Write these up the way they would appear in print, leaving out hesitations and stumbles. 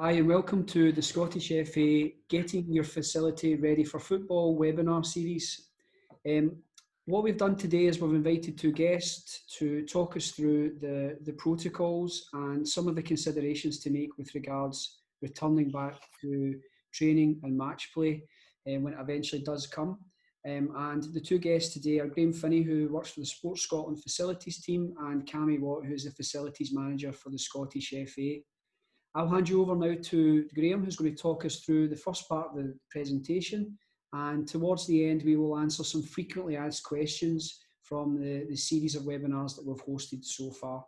Hi and welcome to the Scottish FA Getting Your Facility Ready for Football webinar series. What we've done today is we've invited two guests to talk us through the protocols and some of the considerations to make with regards returning back to training and match play when it eventually does come. And the two guests today are Graham Finney, who works for the Sports Scotland facilities team, and Cammy Watt, who's the facilities manager for the Scottish FA. I'll hand you over now to Graham, who's going to talk us through the first part of the presentation, and towards the end we will answer some frequently asked questions from the series of webinars that we've hosted so far.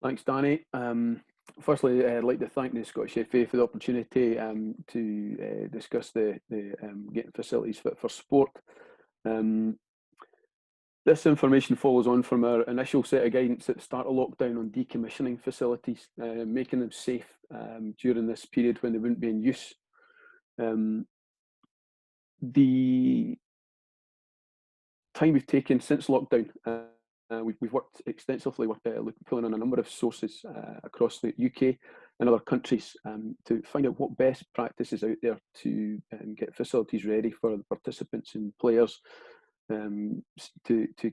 Thanks, Danny. Firstly, I'd like to thank the Scottish FA for the opportunity to discuss the getting facilities fit for sport. This information follows on from our initial set of guidance at the start of lockdown on decommissioning facilities, making them safe during this period when they wouldn't be in use. The time we've taken since lockdown, we've worked extensively with pulling on a number of sources across the UK and other countries to find out what best practices out there to get facilities ready for the participants and players to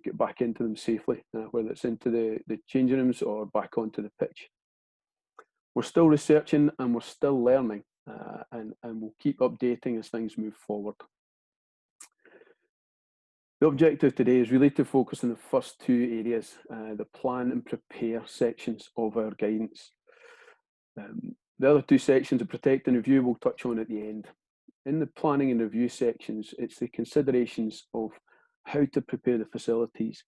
get back into them safely, whether it's into the changing rooms or back onto the pitch. We're still researching and we're still learning, and we'll keep updating as things move forward. The objective today is really to focus on the first two areas, the plan and prepare sections of our guidance. The other two sections, of protect and review, we'll touch on at the end. In the planning and review sections, it's the considerations of how to prepare the facilities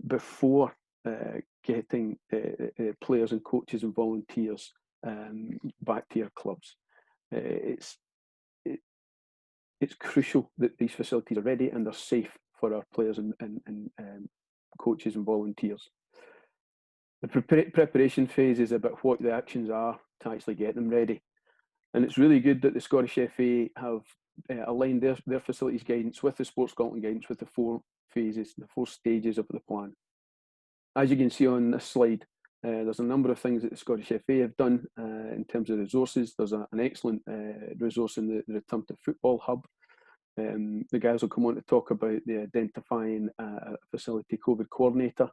before getting players and coaches and volunteers back to your clubs. It's crucial that these facilities are ready and are safe for our players and coaches and volunteers. The preparation phase is about what the actions are to actually get them ready. And it's really good that the Scottish FA have aligned their facilities guidance with the Sports Scotland guidance with the four phases, the four stages of the plan. As you can see on this slide, there's a number of things that the Scottish FA have done in terms of resources. There's an excellent resource in the Return to Football Hub. The guys will come on to talk about the identifying a facility COVID coordinator,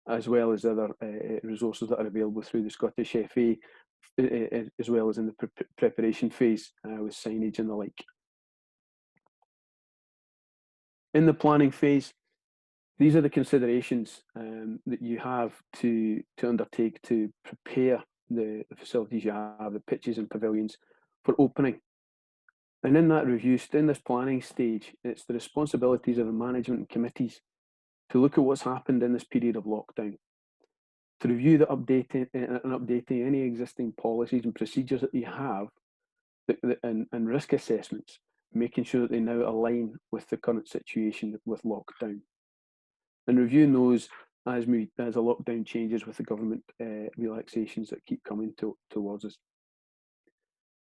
as well as other resources that are available through the Scottish FA, as well as in the preparation phase with signage and the like. In the planning phase, these are the considerations that you have to undertake to prepare the facilities you have, the pitches and pavilions, for opening. And in that review, in this planning stage, it's the responsibilities of the management and committees to look at what's happened in this period of lockdown, to review and updating any existing policies and procedures that you have, and risk assessments, making sure that they now align with the current situation with lockdown. And reviewing those as the lockdown changes with the government relaxations that keep coming towards us.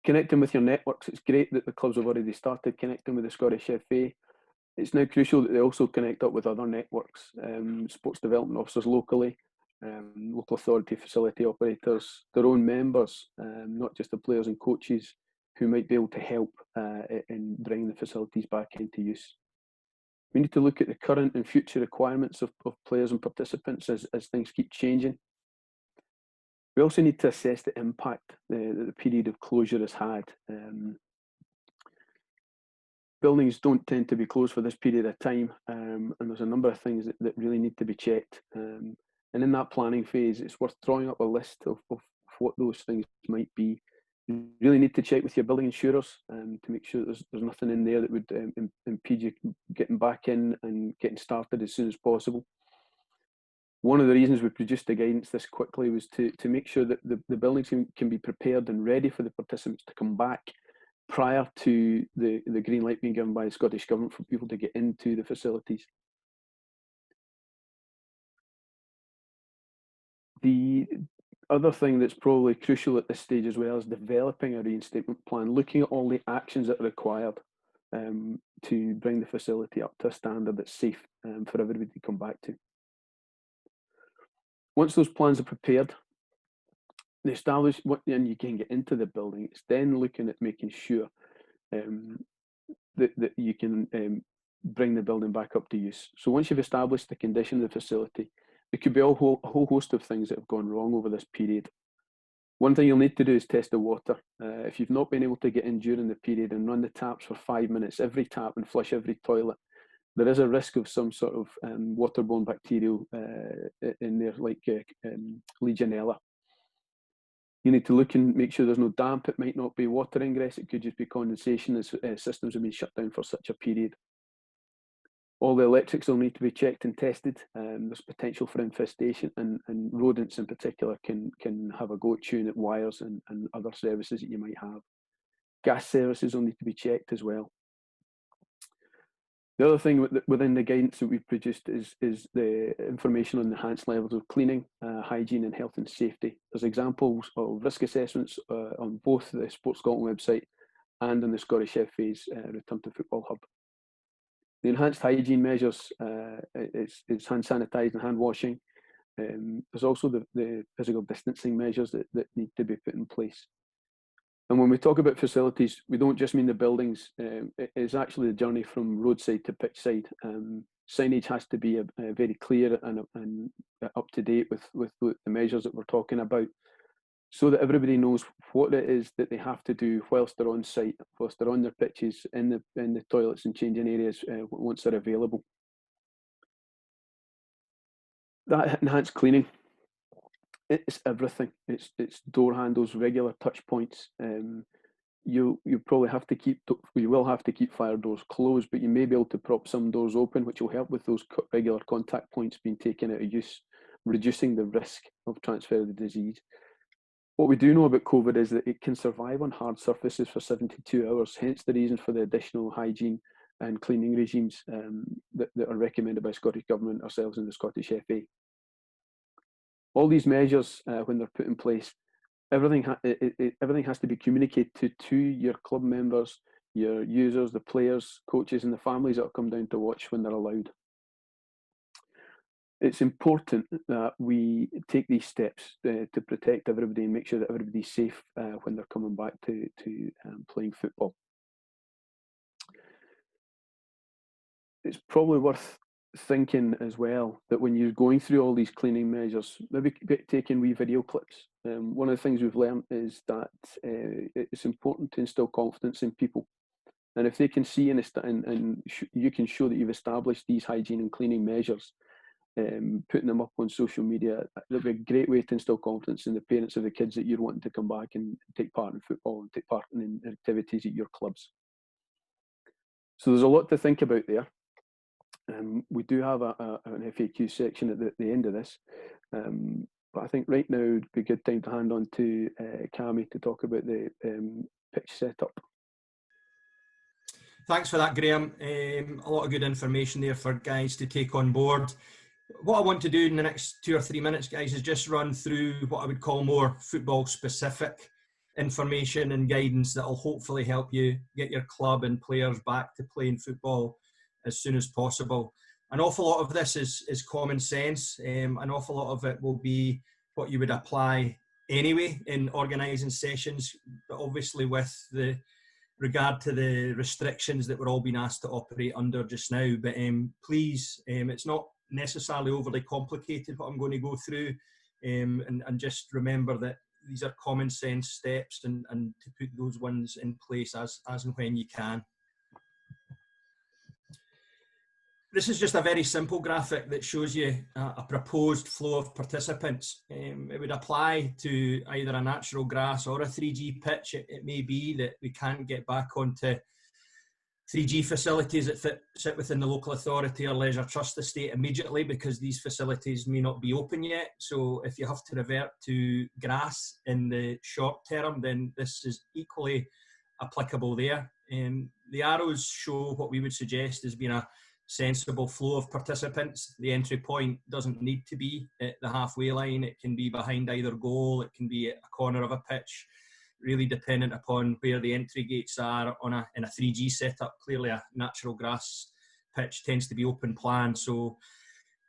Connecting with your networks, it's great that the clubs have already started connecting with the Scottish FA. It's now crucial that they also connect up with other networks, sports development officers locally, local authority facility operators, their own members, not just the players and coaches who might be able to help in bringing the facilities back into use. We need to look at the current and future requirements of players and participants as things keep changing. We also need to assess the impact that the period of closure has had. Buildings don't tend to be closed for this period of time, and there's a number of things that really need to be checked. And in that planning phase, it's worth drawing up a list of what those things might be. You really need to check with your building insurers to make sure that there's nothing in there that would impede you getting back in and getting started as soon as possible. One of the reasons we produced the guidance this quickly was to make sure that the buildings can be prepared and ready for the participants to come back prior to the green light being given by the Scottish Government for people to get into the facilities. The other thing that's probably crucial at this stage as well is developing a reinstatement plan, looking at all the actions that are required to bring the facility up to a standard that's safe for everybody to come back to. Once those plans are prepared, establish what, and you can get into the building. It's then looking at making sure that you can bring the building back up to use. So once you've established the condition of the facility, there could be a whole host of things that have gone wrong over this period. One thing you'll need to do is test the water. If you've not been able to get in during the period and run the taps for 5 minutes, every tap, and flush every toilet, there is a risk of some sort of waterborne bacterial in there, like Legionella. You need to look and make sure there's no damp. It might not be water ingress. It could just be condensation as systems have been shut down for such a period. All the electrics will need to be checked and tested. There's potential for infestation, and rodents in particular can have a go at chewing at wires and other services that you might have. Gas services will need to be checked as well. The other thing within the guidance that we've produced is the information on enhanced levels of cleaning, hygiene and health and safety. There's examples of risk assessments on both the Sports Scotland website and on the Scottish FA's Return to Football Hub. The enhanced hygiene measures, it's hand sanitising and hand washing. There's also the physical distancing measures that need to be put in place. And when we talk about facilities, we don't just mean the buildings. It is actually the journey from roadside to pitch side. Signage has to be very clear and up to date with the measures that we're talking about, so that everybody knows what it is that they have to do whilst they're on site, whilst they're on their pitches, in the toilets and changing areas once they're available. That enhanced cleaning, it's everything. It's door handles, regular touch points. You probably have to you will have to keep fire doors closed, but you may be able to prop some doors open, which will help with those regular contact points being taken out of use, reducing the risk of transfer of the disease. What we do know about COVID is that it can survive on hard surfaces for 72 hours, hence the reason for the additional hygiene and cleaning regimes that are recommended by Scottish Government, ourselves and the Scottish FA. All these measures, when they're put in place, everything has to be communicated to your club members, your users, the players, coaches and the families that will come down to watch when they're allowed. It's important that we take these steps to protect everybody and make sure that everybody's safe when they're coming back to playing football. It's probably worth thinking as well that when you're going through all these cleaning measures, maybe taking wee video clips. One of the things we've learned is that it's important to instill confidence in people. And if they can see and you can show that you've established these hygiene and cleaning measures, putting them up on social media, that'd be a great way to instill confidence in the parents of the kids that you're wanting to come back and take part in football and take part in activities at your clubs. So there's a lot to think about there. We do have an FAQ section at the end of this, but I think right now would be a good time to hand on to Cammy to talk about the pitch setup. Thanks for that, Graham. A lot of good information there for guys to take on board. What I want to do in the next 2 or 3 minutes, guys, is just run through what I would call more football-specific information and guidance that will hopefully help you get your club and players back to playing football as soon as possible. An awful lot of this is common sense. An awful lot of it will be what you would apply anyway in organising sessions, but obviously with the regard to the restrictions that we're all being asked to operate under just now. But please, it's not necessarily overly complicated what I'm going to go through, and just remember that these are common sense steps and to put those ones in place as and when you can. This is just a very simple graphic that shows you a proposed flow of participants. It would apply to either a natural grass or a 3G pitch. It may be that we can't get back onto 3G facilities that sit within the local authority or leisure trust estate immediately because these facilities may not be open yet. So if you have to revert to grass in the short term, then this is equally applicable there. The arrows show what we would suggest as being a sensible flow of participants. The entry point doesn't need to be at the halfway line. It can be behind either goal. It can be at a corner of a pitch, really dependent upon where the entry gates are in a 3G setup. Clearly a natural grass pitch tends to be open plan, so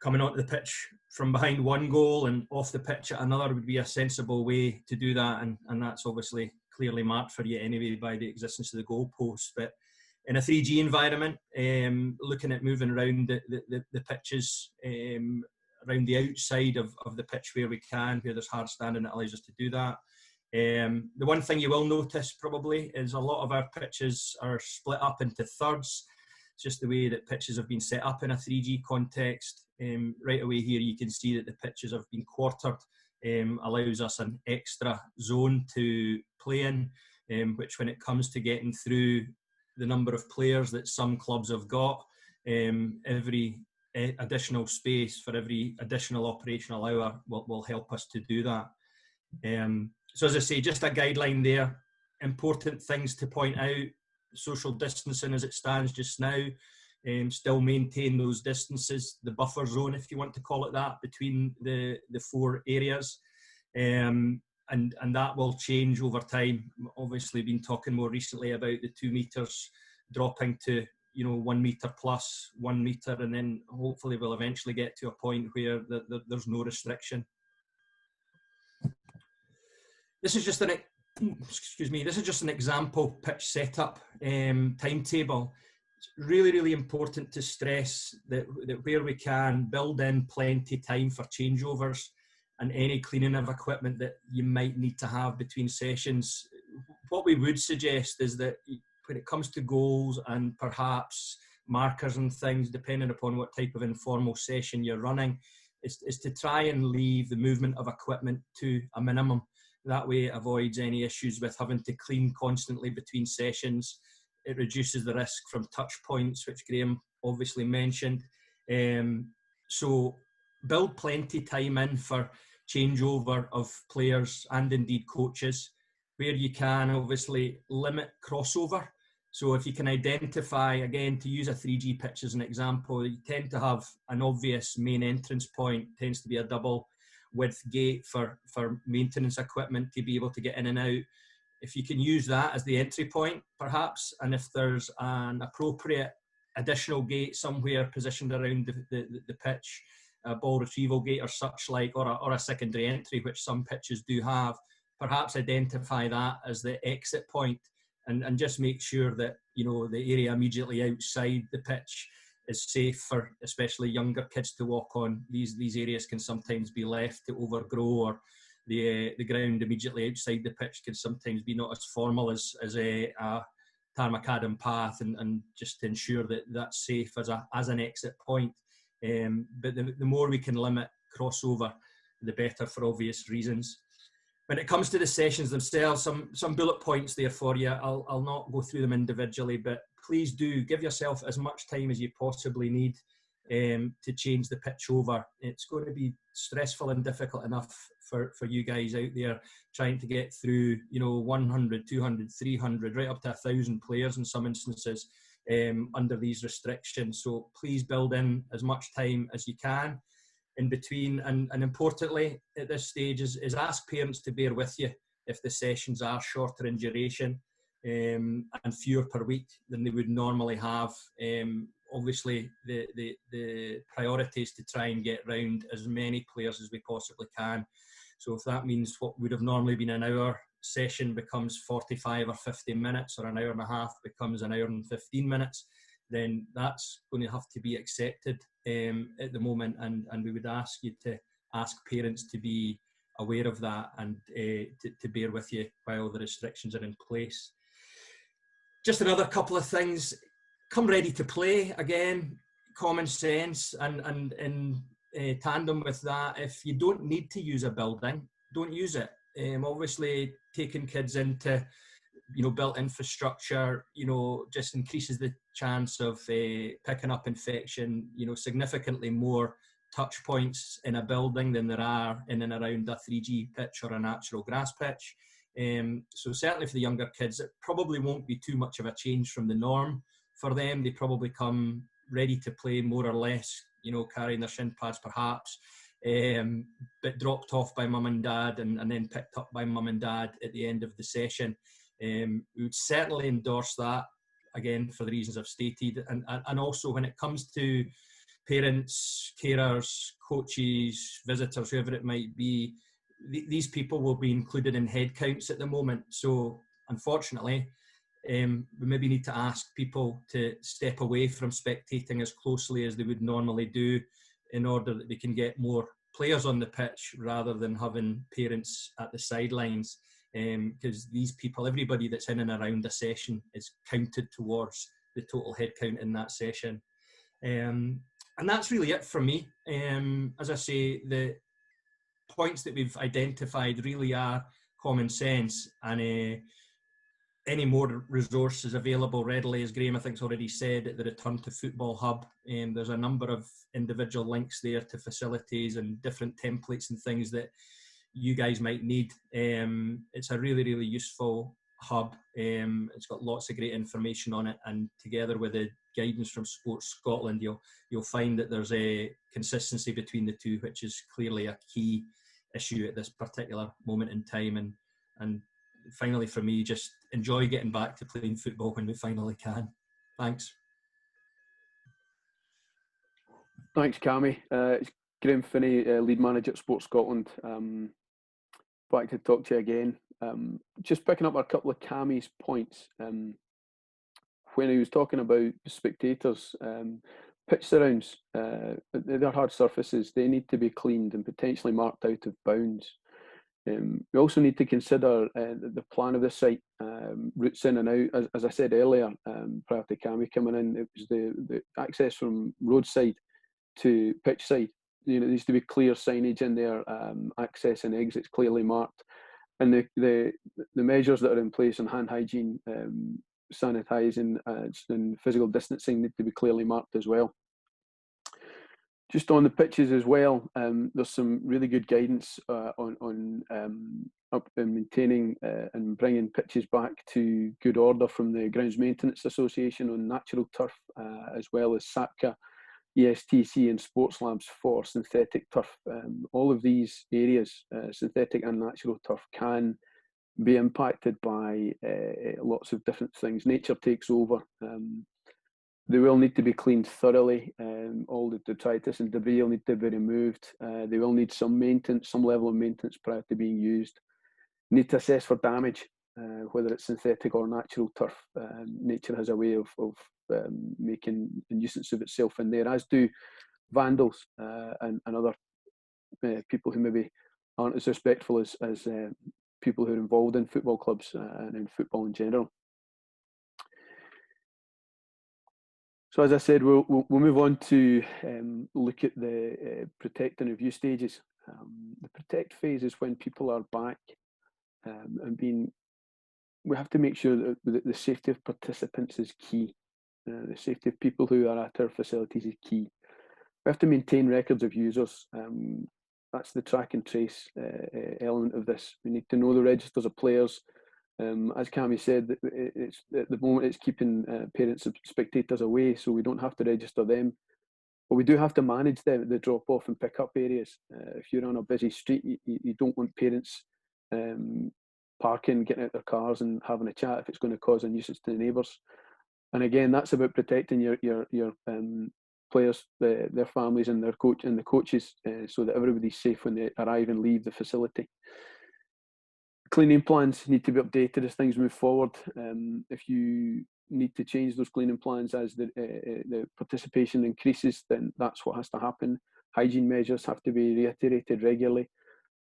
coming onto the pitch from behind one goal and off the pitch at another would be a sensible way to do that, and that's obviously clearly marked for you anyway by the existence of the goalposts. But in a 3G environment, looking at moving around the pitches, around the outside of the pitch where we can, where there's hard standing, it allows us to do that. The one thing you will notice probably is a lot of our pitches are split up into thirds. It's just the way that pitches have been set up in a 3G context. Right away here you can see that the pitches have been quartered, allows us an extra zone to play in, which when it comes to getting through the number of players that some clubs have got, every additional space for every additional operational hour will help us to do that. So as I say, just a guideline there. Important things to point out: social distancing as it stands just now. Still maintain those distances, the buffer zone, if you want to call it that, between the four areas. And that will change over time. Obviously been talking more recently about the 2 meters dropping to 1 meter plus 1 meter, and then hopefully we'll eventually get to a point where there's no restriction. This is just an example pitch setup timetable. It's really, really important to stress that where we can, build in plenty time for changeovers and any cleaning of equipment that you might need to have between sessions. What we would suggest is that when it comes to goals and perhaps markers and things, depending upon what type of informal session you're running, is to try and leave the movement of equipment to a minimum. That way it avoids any issues with having to clean constantly between sessions. It reduces the risk from touch points, which Graham obviously mentioned. So build plenty time in for changeover of players and indeed coaches. Where you can, obviously limit crossover. So if you can identify, again, to use a 3G pitch as an example, you tend to have an obvious main entrance point, tends to be a double width gate for maintenance equipment to be able to get in and out. If you can use that as the entry point, perhaps, and if there's an appropriate additional gate somewhere positioned around the pitch, a ball retrieval gate or such like, or a secondary entry, which some pitches do have, perhaps identify that as the exit point, and just make sure that the area immediately outside the pitch is safe for especially younger kids to walk on. These areas can sometimes be left to overgrow, or the ground immediately outside the pitch can sometimes be not as formal as a tarmac path, and just to ensure that that's safe as an exit point. But the more we can limit crossover, the better, for obvious reasons. When it comes to the sessions themselves, some bullet points there for you. I'll not go through them individually, but please do give yourself as much time as you possibly need to change the pitch over. It's going to be stressful and difficult enough for you guys out there trying to get through 100, 200, 300, right up to 1,000 players in some instances under these restrictions. So please build in as much time as you can in between, and importantly at this stage is ask parents to bear with you if the sessions are shorter in duration and fewer per week than they would normally have. Obviously the priority is to try and get round as many players as we possibly can. So if that means what would have normally been an hour session becomes 45 or 50 minutes, or an hour and a half becomes an hour and 15 minutes, then that's going to have to be accepted at the moment, and we would ask you to ask parents to be aware of that and to bear with you while the restrictions are in place. Just another couple of things: come ready to play. Again, common sense, and in tandem with that, if you don't need to use a building, don't use it. Obviously taking kids into built infrastructure just increases the chance of picking up infection significantly more touch points in a building than there are in and around a 3G pitch or a natural grass pitch. So certainly for the younger kids, it probably won't be too much of a change from the norm for them. They probably come ready to play more or less, carrying their shin pads perhaps, but dropped off by mum and dad and then picked up by mum and dad at the end of the session. We would certainly endorse that, again, for the reasons I've stated. And also when it comes to parents, carers, coaches, visitors, whoever it might be, these people will be included in head counts at the moment. So unfortunately, we maybe need to ask people to step away from spectating as closely as they would normally do in order that we can get more players on the pitch rather than having parents at the sidelines. Because these people, everybody that's in and around a session is counted towards the total head count in that session. And that's really it for me. As I say, the points that we've identified really are common sense, and any more resources available readily, as Graham I think's already said, at the Return to Football Hub. There's a number of individual links there to facilities and different templates and things that you guys might need. It's a really, really useful hub. It's got lots of great information on it, and together with the guidance from Sports Scotland, you'll find that there's a consistency between the two, which is clearly a key issue at this particular moment in time. And finally, for me, just enjoy getting back to playing football when we finally can. Thanks. Thanks, Cammy. It's Graham Finney, lead manager at Sports Scotland. Back to talk to you again. Just picking up a couple of Cammy's points. When he was talking about spectators, pitch surrounds, they're hard surfaces. They need to be cleaned and potentially marked out of bounds. We also need to consider the plan of the site, routes in and out. As I said earlier, prior to Cammy coming in, it was the access from roadside to pitch side. There needs to be clear signage in there, access and exits clearly marked, and the measures that are in place on hand hygiene, sanitising, and physical distancing need to be clearly marked as well. Just on the pitches as well, there's some really good guidance on maintaining and bringing pitches back to good order from the Grounds Maintenance Association on natural turf, as well as SAPCA, ESTC and Sports Labs for synthetic turf. All of these areas, synthetic and natural turf, can be impacted by lots of different things. Nature takes over. They will need to be cleaned thoroughly. All the detritus and debris will need to be removed. They will need some maintenance, some level of maintenance prior to being used. Need to assess for damage, whether it's synthetic or natural turf. Nature has a way of making a nuisance of itself in there, as do vandals and other people who maybe aren't as respectful as people who are involved in football clubs and in football in general. So as I said, we'll move on to look at the protect and review stages. The protect phase is when people are back and we have to make sure that the safety of participants is key. The safety of people who are at our facilities is key. We have to maintain records of users. That's the track and trace element of this. We need to know the registers of players. As Cammy said, it's at the moment it's keeping parents and spectators away, so we don't have to register them. But we do have to manage the drop-off and pick-up areas. If you're on a busy street, you don't want parents parking, getting out their cars and having a chat if it's going to cause a nuisance to the neighbours. And again, that's about protecting your players, their families, and their coach and the coaches, so that everybody's safe when they arrive and leave the facility. Cleaning plans need to be updated as things move forward. If you need to change those cleaning plans as the participation increases, then that's what has to happen. Hygiene measures have to be reiterated regularly,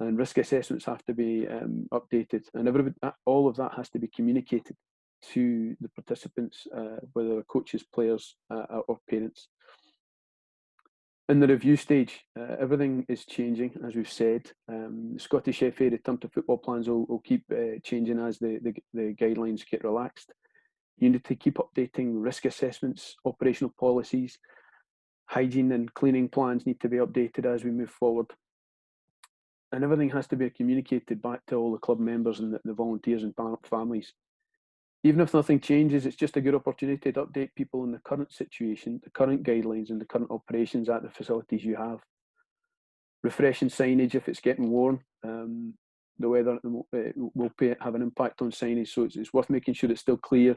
and risk assessments have to be updated, and all of that has to be communicated to the participants, whether coaches, players, or parents. In the review stage, everything is changing, as we've said. The Scottish FA Return to Football plans will keep changing as the guidelines get relaxed. You need to keep updating risk assessments, operational policies, hygiene and cleaning plans need to be updated as we move forward. And everything has to be communicated back to all the club members and the volunteers and families. Even if nothing changes, it's just a good opportunity to update people on the current situation, the current guidelines and the current operations at the facilities you have. Refreshing signage if it's getting worn. The weather will have an impact on signage, so it's worth making sure it's still clear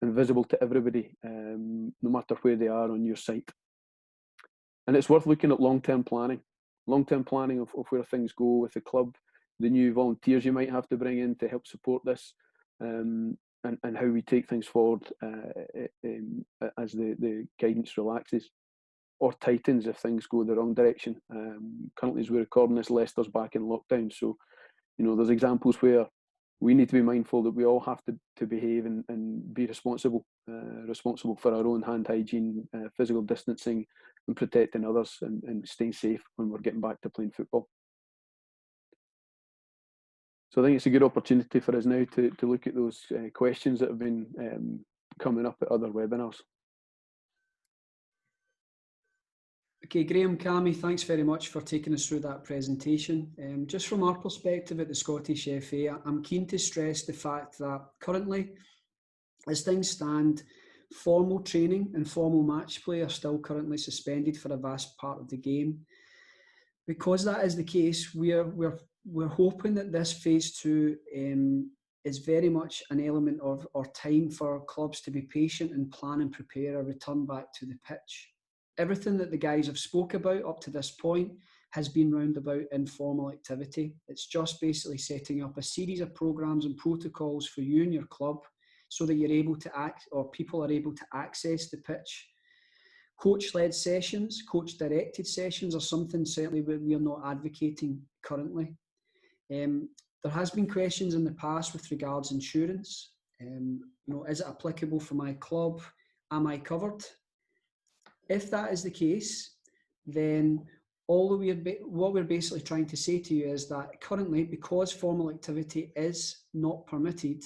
and visible to everybody, no matter where they are on your site. And it's worth looking at long-term planning of where things go with the club, the new volunteers you might have to bring in to help support this, and how we take things forward as the guidance relaxes or tightens if things go the wrong direction. Currently, as we're recording this, Leicester's back in lockdown, so there's examples where we need to be mindful that we all have to behave and be responsible for our own hand hygiene, physical distancing, and protecting others, and staying safe when we're getting back to playing football. So I think it's a good opportunity for us now to look at those questions that have been coming up at other webinars. Okay, Graham, Cammy, thanks very much for taking us through that presentation. Just from our perspective at the Scottish FA, I'm keen to stress the fact that currently, as things stand, formal training and formal match play are still currently suspended for a vast part of the game. Because that is the case, we're hoping that this phase 2 is very much an element of or time for clubs to be patient and plan and prepare a return back to the pitch. Everything that the guys have spoke about up to this point has been round about informal activity. It's just basically setting up a series of programs and protocols for you and your club so that you're able to act, or people are able to access the pitch. Coach-led sessions, coach-directed sessions are something certainly we are not advocating currently. There has been questions in the past with regards insurance. Is it applicable for my club? Am I covered? If that is the case, then what we're basically trying to say to you is that currently, because formal activity is not permitted,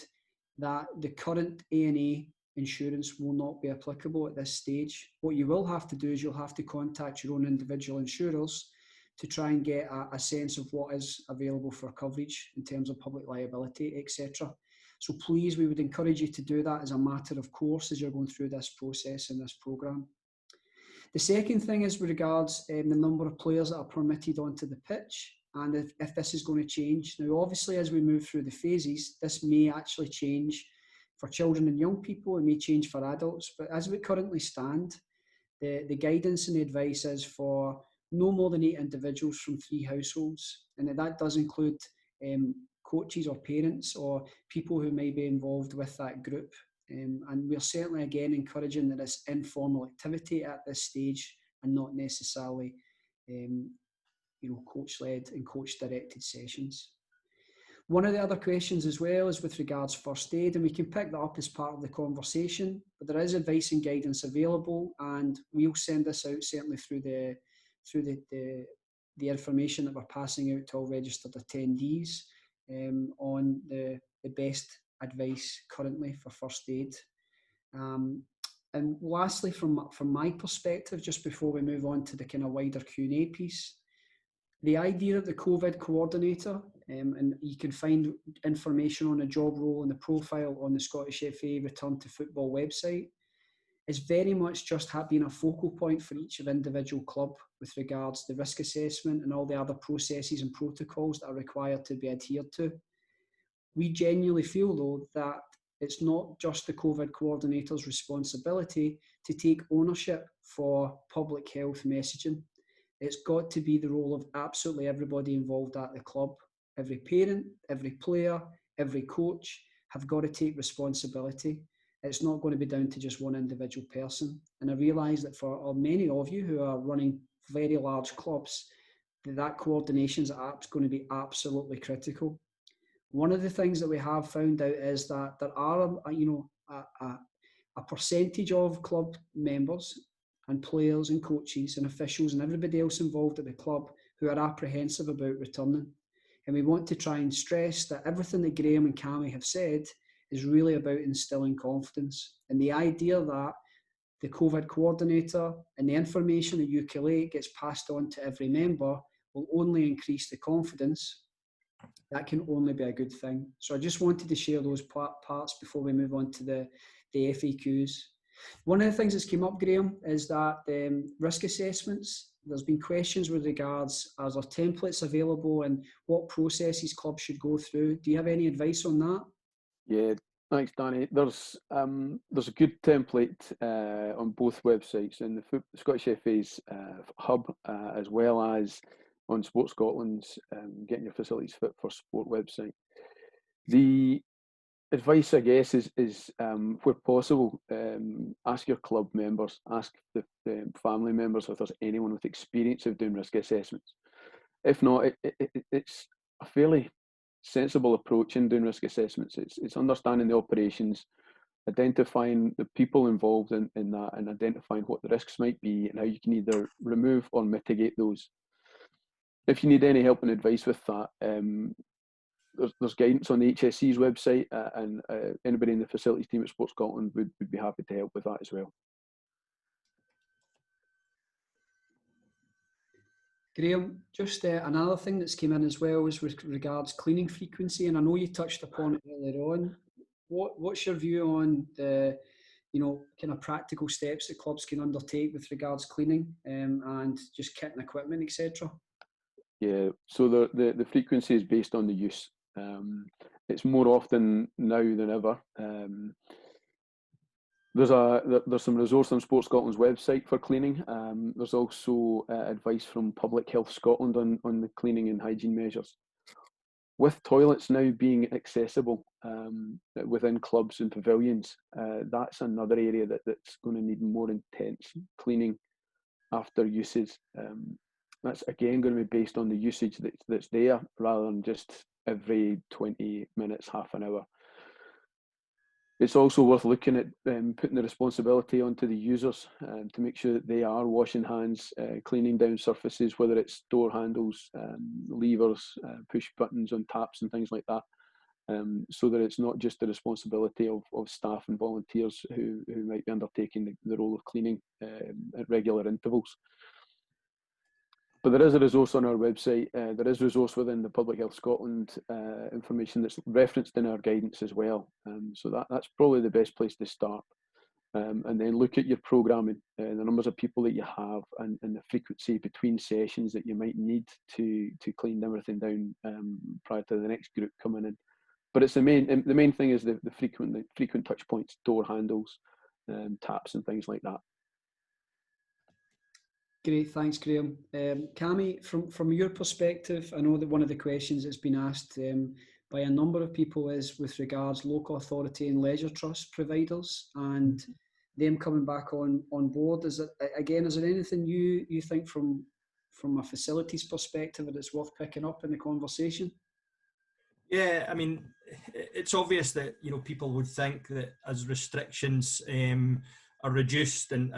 that the current A&A insurance will not be applicable at this stage. What you will have to do is you'll have to contact your own individual insurers to try and get a sense of what is available for coverage in terms of public liability, etc. So please, we would encourage you to do that as a matter of course as you're going through this process and this programme. The second thing is with regards the number of players that are permitted onto the pitch, and if this is going to change. Now, obviously, as we move through the phases, this may actually change for children and young people, it may change for adults, but as we currently stand, the guidance and the advice is for no more than 8 individuals from 3 households, and that does include coaches or parents or people who may be involved with that group. And we're certainly again encouraging that it's informal activity at this stage and not necessarily coach-led and coach-directed sessions. One of the other questions as well is with regards first aid, and we can pick that up as part of the conversation, but there is advice and guidance available, and we'll send this out certainly through the information that we're passing out to all registered attendees on the best advice currently for first aid. And lastly, from my perspective, just before we move on to the kind of wider Q&A piece, the idea of the COVID coordinator, and you can find information on the job role and the profile on the Scottish FA Return to Football website, is very much just being a focal point for each of individual club with regards to the risk assessment and all the other processes and protocols that are required to be adhered to. We genuinely feel, though, that it's not just the COVID coordinator's responsibility to take ownership for public health messaging. It's got to be the role of absolutely everybody involved at the club. Every parent, every player, every coach have got to take responsibility. It's not going to be down to just one individual person. And I realise that for many of you who are running very large clubs, that coordination is going to be absolutely critical. One of the things that we have found out is that there are, a percentage of club members and players and coaches and officials and everybody else involved at the club who are apprehensive about returning. And we want to try and stress that everything that Graham and Cammy have said is really about instilling confidence. And the idea that the COVID coordinator and the information that you collate gets passed on to every member will only increase the confidence. That can only be a good thing. So I just wanted to share those parts before we move on to the FAQs. One of the things that's came up, Graham, is that risk assessments, there's been questions with regards, are there templates available and what processes clubs should go through? Do you have any advice on that? Yeah, Thanks, Danny. There's a good template on both websites, in the Scottish FA's hub, as well as on Sports Scotland's Getting Your Facilities Fit for Sport website. The advice, I guess, is where possible, ask your club members, ask the family members if there's anyone with experience of doing risk assessments. If not, it's a fairly sensible approach in doing risk assessments. It's understanding the operations, identifying the people involved in that, and identifying what the risks might be and how you can either remove or mitigate those. If you need any help and advice with that, there's guidance on the HSC's website, and anybody in the facilities team at Sports Scotland would be happy to help with that as well. Graham, just another thing that's came in as well is with regards cleaning frequency, and I know you touched upon it earlier on. What's your view on the, kind of practical steps that clubs can undertake with regards cleaning and just kit and equipment, etc.? Yeah, so the frequency is based on the use. It's more often now than ever. There's some resource on Sports Scotland's website for cleaning. There's also advice from Public Health Scotland on the cleaning and hygiene measures. With toilets now being accessible within clubs and pavilions, that's another area that's going to need more intense cleaning after uses. That's again going to be based on the usage that's there, rather than just every 20 minutes, half an hour. It's also worth looking at putting the responsibility onto the users to make sure that they are washing hands, cleaning down surfaces, whether it's door handles, levers, push buttons on taps and things like that, so that it's not just the responsibility of staff and volunteers who might be undertaking the role of cleaning at regular intervals. But there is a resource on our website. There is a resource within the Public Health Scotland information that's referenced in our guidance as well. So that's probably the best place to start. And then look at your programming, the numbers of people that you have, and the frequency between sessions that you might need to clean everything down prior to the next group coming in. But it's the main thing is the frequent touch points, door handles, taps and things like that. Great, thanks, Graham. Cammy, from your perspective, I know that one of the questions that's been asked by a number of people is with regards local authority and leisure trust providers and them coming back on board. Is there anything you think from a facilities perspective that it's worth picking up in the conversation? Yeah, I mean, it's obvious that people would think that as restrictions are reduced and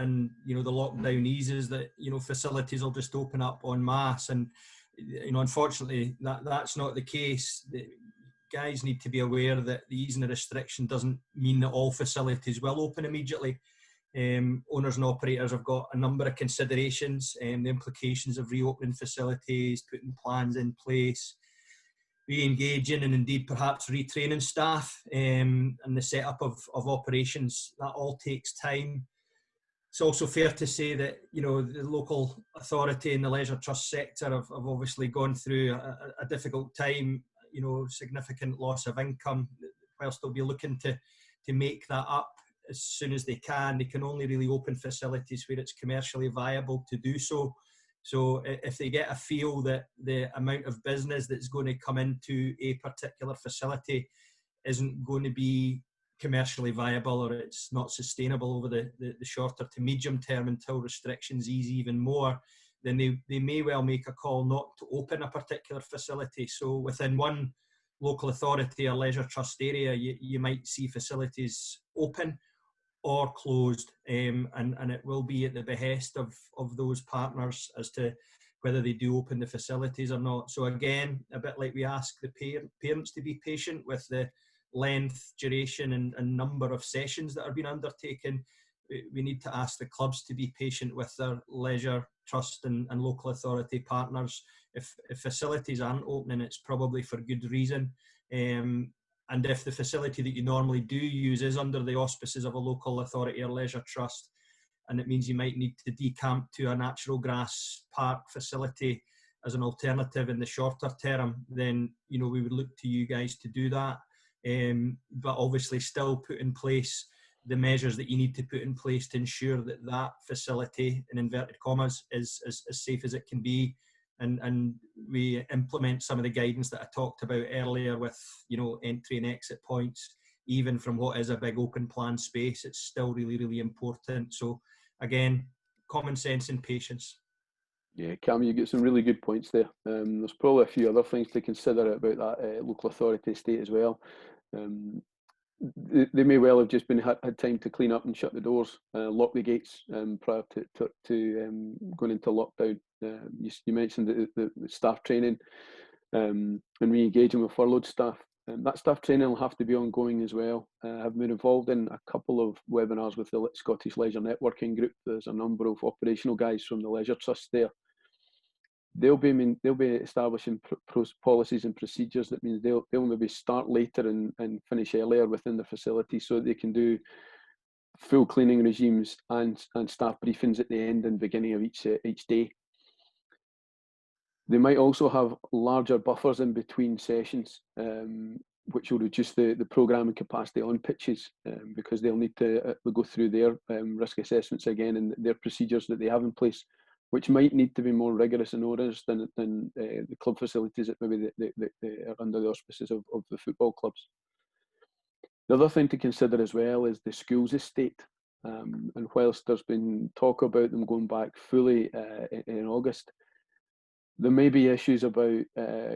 the lockdown eases, that facilities will just open up en masse, and unfortunately that's not the case. The guys need to be aware that the easing of restriction doesn't mean that all facilities will open immediately. Owners and operators have got a number of considerations, the implications of reopening facilities, putting plans in place, re-engaging and indeed perhaps retraining staff, and the setup of operations. That all takes time. It's also fair to say that the local authority and the leisure trust sector have obviously gone through a difficult time, significant loss of income, whilst they'll be looking to make that up as soon as they can. They can only really open facilities where it's commercially viable to do so. So if they get a feel that the amount of business that's going to come into a particular facility isn't going to be commercially viable, or it's not sustainable over the shorter to medium term until restrictions ease even more, then they may well make a call not to open a particular facility. So within one local authority or leisure trust area, you might see facilities open or closed, and it will be at the behest of those partners as to whether they do open the facilities or not. So again, a bit like we ask the parents to be patient with the length, duration and number of sessions that are being undertaken, we need to ask the clubs to be patient with their leisure trust and local authority partners. If facilities aren't opening, it's probably for good reason. And if the facility that you normally do use is under the auspices of a local authority or leisure trust, and it means you might need to decamp to a natural grass park facility as an alternative in the shorter term, then we would look to you guys to do that. but obviously still put in place the measures that you need to put in place to ensure that that facility, in inverted commas, is as safe as it can be. And we implement some of the guidance that I talked about earlier with, entry and exit points, even from what is a big open plan space. It's still really, really important. So again, common sense and patience. Yeah, Cam, you get some really good points there. There's probably a few other things to consider about that local authority estate as well. They may well have just had time to clean up and shut the doors, lock the gates prior to going into lockdown. You mentioned the staff training and re-engaging with furloughed staff. That staff training will have to be ongoing as well. I've been involved in a couple of webinars with the Scottish Leisure Networking Group. There's a number of operational guys from the Leisure Trust there. They'll be establishing policies and procedures. That means they'll maybe start later and finish earlier within the facility, so they can do full cleaning regimes and staff briefings at the end and beginning of each day. They might also have larger buffers in between sessions, which will reduce the programming capacity on pitches, because they'll need to go through their risk assessments again and their procedures that they have in place, which might need to be more rigorous and onerous than the club facilities that maybe they are under the auspices of the football clubs. The other thing to consider as well is the schools estate. And whilst there's been talk about them going back fully in August, there may be issues about,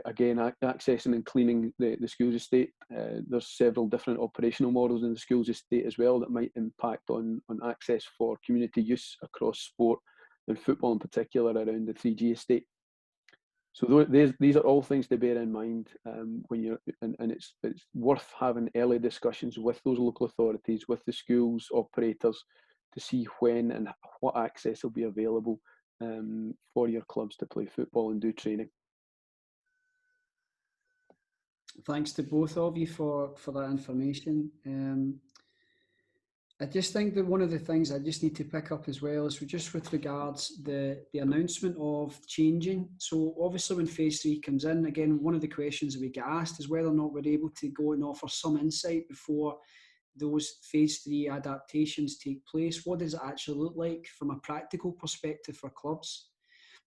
again, accessing and cleaning the schools estate. There's several different operational models in the schools estate as well that might impact on access for community use across sport and football in particular around the 3G estate. So these are all things to bear in mind when you're, and it's worth having early discussions with those local authorities, with the schools operators, to see when and what access will be available for your clubs to play football and do training. Thanks to both of you for that information. I just think that one of the things I just need to pick up as well is just with regards the announcement of changing. So obviously when phase 3 comes in, again, one of the questions that we get asked is whether or not we're able to go and offer some insight before those phase 3 adaptations take place. What does it actually look like from a practical perspective for clubs?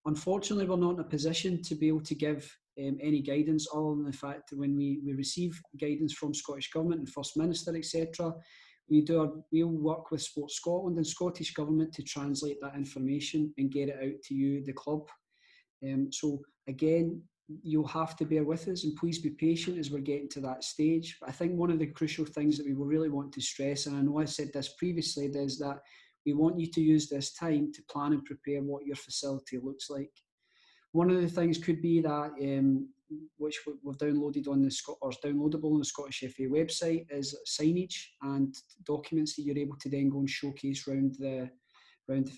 Unfortunately, we're not in a position to be able to give any guidance other than the fact that when we receive guidance from Scottish Government and First Minister, etc., we'll work with Sports Scotland and Scottish Government to translate that information and get it out to you, the club. So again, you'll have to bear with us and please be patient as we're getting to that stage. But I think one of the crucial things that we will really want to stress, and I know I said this previously, is that we want you to use this time to plan and prepare what your facility looks like. One of the things could be that, which we've downloaded on or is downloadable on the Scottish FA website, is signage and documents that you're able to then go and showcase around the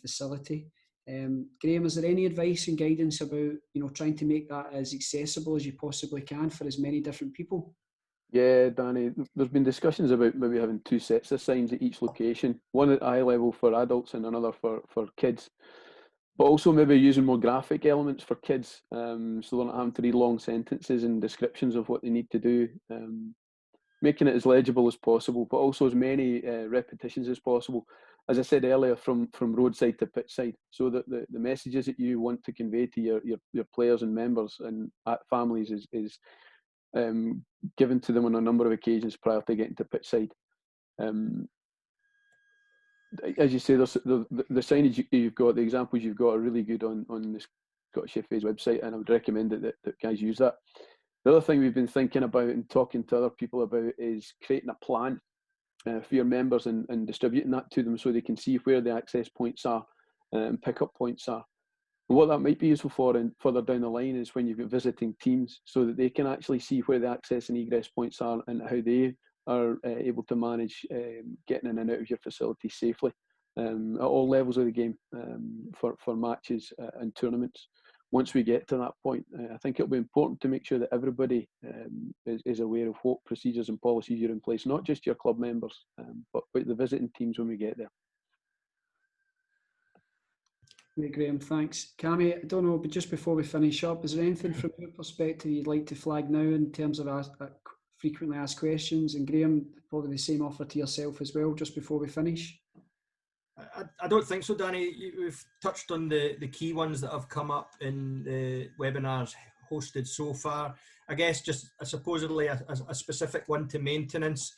facility. Graham, is there any advice and guidance about trying to make that as accessible as you possibly can for as many different people? Yeah, Danny, there's been discussions about maybe having 2 sets of signs at each location, one at eye level for adults and another for kids, but also maybe using more graphic elements for kids, so they're not having to read long sentences and descriptions of what they need to do, making it as legible as possible, but also as many repetitions as possible. As I said earlier, from roadside to pitch side, so that the messages that you want to convey to your players and members and families is given to them on a number of occasions prior to getting to pitch side. As you say, the signage you've got, the examples you've got are really good on the Scottish FA's website, and I would recommend that guys use that. The other thing we've been thinking about and talking to other people about is creating a plan for your members and distributing that to them so they can see where the access points are and pick-up points are. And what that might be useful for and further down the line is when you've got visiting teams, so that they can actually see where the access and egress points are and how they are able to manage getting in and out of your facility safely at all levels of the game for matches and tournaments. Once we get to that point, I think it'll be important to make sure that everybody is aware of what procedures and policies are in place, not just your club members, but the visiting teams when we get there. Great, Graham, thanks. Cammy, I don't know, but just before we finish up, is there anything from your perspective you'd like to flag now in terms of frequently asked questions. And Graham, probably the same offer to yourself as well, just before we finish. I don't think so, Danny. We've touched on the key ones that have come up in the webinars hosted so far. I guess just supposedly a specific one to maintenance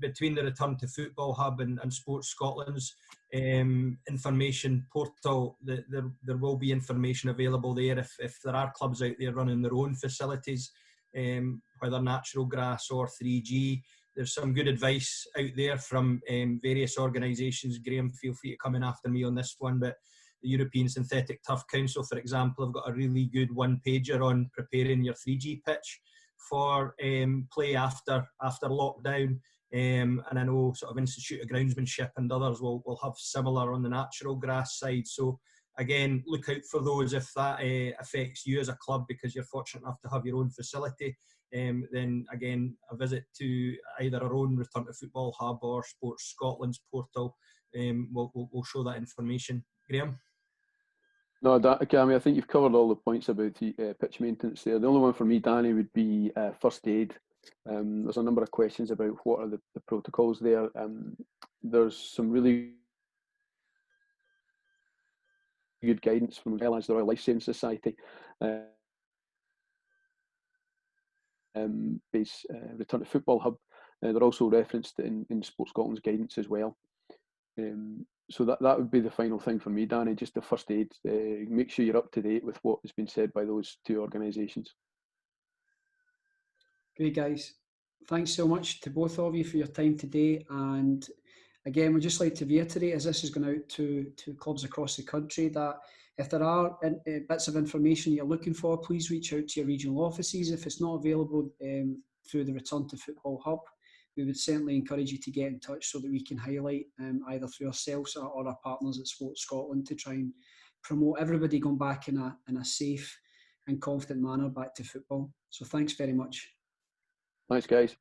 between the Return to Football Hub and Sports Scotland's information portal. There will be information available there if there are clubs out there running their own facilities, whether natural grass or 3G. There's some good advice out there from various organisations. Graham, feel free to come in after me on this one, but the European Synthetic Turf Council, for example, have got a really good one-pager on preparing your 3G pitch for play after lockdown. And I know sort of Institute of Groundsmanship and others will have similar on the natural grass side. So again, look out for those if that affects you as a club because you're fortunate enough to have your own facility. Then again, a visit to either our own Return to Football Hub or Sports Scotland's portal will show that information. Graham? No, Cammy, I think you've covered all the points about the pitch maintenance there. The only one for me, Danny, would be first aid. There's a number of questions about what are the protocols there. There's some really good guidance from as well as the Royal Life Saving Society. Return to Football Hub. They're also referenced in Sports Scotland's guidance as well. So that would be the final thing for me, Danny, just the first aid. Make sure you're up to date with what has been said by those two organisations. Great, guys. Thanks so much to both of you for your time today. And again, we'd just like to reiterate, as this is going out to clubs across the country, that if there are bits of information you're looking for, please reach out to your regional offices. If it's not available through the Return to Football Hub, we would certainly encourage you to get in touch so that we can highlight either through ourselves or our partners at Sports Scotland to try and promote everybody going back in a safe and confident manner back to football. So thanks very much. Thanks, guys.